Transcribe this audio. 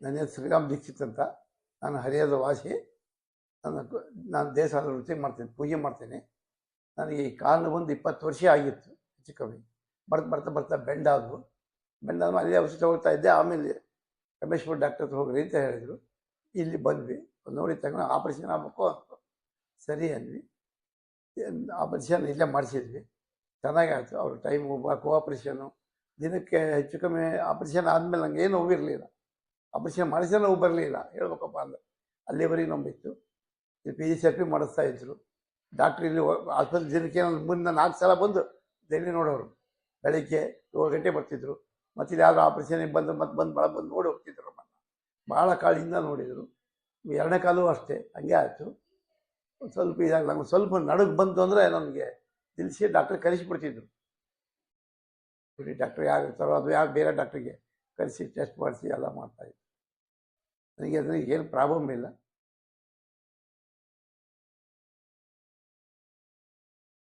ನನ್ನ ಹೆಸರು ಶ್ರೀರಾಮ್ ದೀಕ್ಷಿತ್ ಅಂತ. ನಾನು ಹರಿಹರದ ವಾಸಿ. ನಾನು ದೇವಸ್ಥಾನದ ವೃತ್ತಿ ಮಾಡ್ತೀನಿ, ಪೂಜೆ ಮಾಡ್ತೀನಿ. ನನಗೆ ಈ ಕಾಲು ಬಂದು 20 ವರ್ಷ ಆಗಿತ್ತು ಹೆಚ್ಚು ಕಮ್ಮಿ. ಬರ್ತಾ ಬೆಂಡಾದವು. ಬೆಂಡಾದ್ಮೇಲೆ ಅಲ್ಲೇ ಔಷಧಿ ತಗೊಳ್ತಾ ಇದ್ದೆ. ಆಮೇಲೆ ರಮೇಶ್ಪುರ ಡಾಕ್ಟರ್ ಹತ್ರ ಹೋಗ್ರಿ ಅಂತ ಹೇಳಿದರು. ಇಲ್ಲಿ ಬಂದ್ವಿ, ನೋಡಿ ತಗೊಂಡು ಆಪ್ರೇಷನ್ ಆಗಬೇಕು ಅಂತ ಸರಿ ಅಂದ್ವಿ. ಆಪ್ರೇಷನ್ ಇಲ್ಲೇ ಮಾಡಿಸಿದ್ವಿ, ಚೆನ್ನಾಗಾಯ್ತು. ಅವ್ರ ಟೈಮ್ ಕೋಆಪ್ರೇಷನ್ನು ದಿನಕ್ಕೆ ಹೆಚ್ಚು ಕಮ್ಮಿ. ಆಪ್ರೇಷನ್ ಆದಮೇಲೆ ನನಗೆ ಏನು ನೋವಿರಲಿಲ್ಲ, ಆಪ್ರೇಷನ್ ಮಾಡಿಸಿದ್ರೆ ನೋವು ಬರಲಿಲ್ಲ ಹೇಳ್ಬೇಕಪ್ಪ ಅಂದ್ರೆ. ಅಲ್ಲಿವರೆಗೆ ನಂಬಿತ್ತು. ಇಲ್ಲಿ ಫಿಸಿಯೋಥೆರಪಿ ಮಾಡಿಸ್ತಾ ಇದ್ರು ಡಾಕ್ಟ್ರ್. ಇಲ್ಲಿ ಆಸ್ಪತ್ರೆ ದಿನಕ್ಕೆ ನಾನು 3-4 ಸಲ ಬಂದು ಡೈಲಿ ನೋಡೋರು. ಬೆಳಗ್ಗೆ 7 ಗಂಟೆ ಬರ್ತಿದ್ರು, ಮತ್ತು ಇಲ್ಲಿ ಯಾರು ಆಪ್ರೇಷನ್ಗೆ ಬಂದು ಬಂದು ನೋಡಿ ಹೋಗ್ತಿದ್ರು. ನಮ್ಮನ್ನು ಭಾಳ ಕಾಳಿಂದ ನೋಡಿದರು. 2ನೇ ಕಾಲು ಅಷ್ಟೇ ಹಂಗೆ ಆಯಿತು. ಸ್ವಲ್ಪ ಇದಾಗ ನಮ್ಗೆ ಸ್ವಲ್ಪ ನಡುಗೆ ಬಂತು ಅಂದರೆ ನನಗೆ ತಿಳಿಸಿ ಡಾಕ್ಟ್ರ್ ಕರೆಸಿಬಿಡ್ತಿದ್ರು. ಬಿಡಿ ಡಾಕ್ಟ್ರ್ ಯಾರು ಇರ್ತಾರೋ ಅದು ಯಾರು ಬೇರೆ ಡಾಕ್ಟ್ರಿಗೆ ಕರೆಸಿ ಟೆಸ್ಟ್ ಮಾಡಿಸಿ ಎಲ್ಲ ಮಾಡ್ತಾಯಿದ್ರು. ನನಗೆ ಅದಕ್ಕೆ ಏನು ಪ್ರಾಬ್ಲಮ್ ಇಲ್ಲ.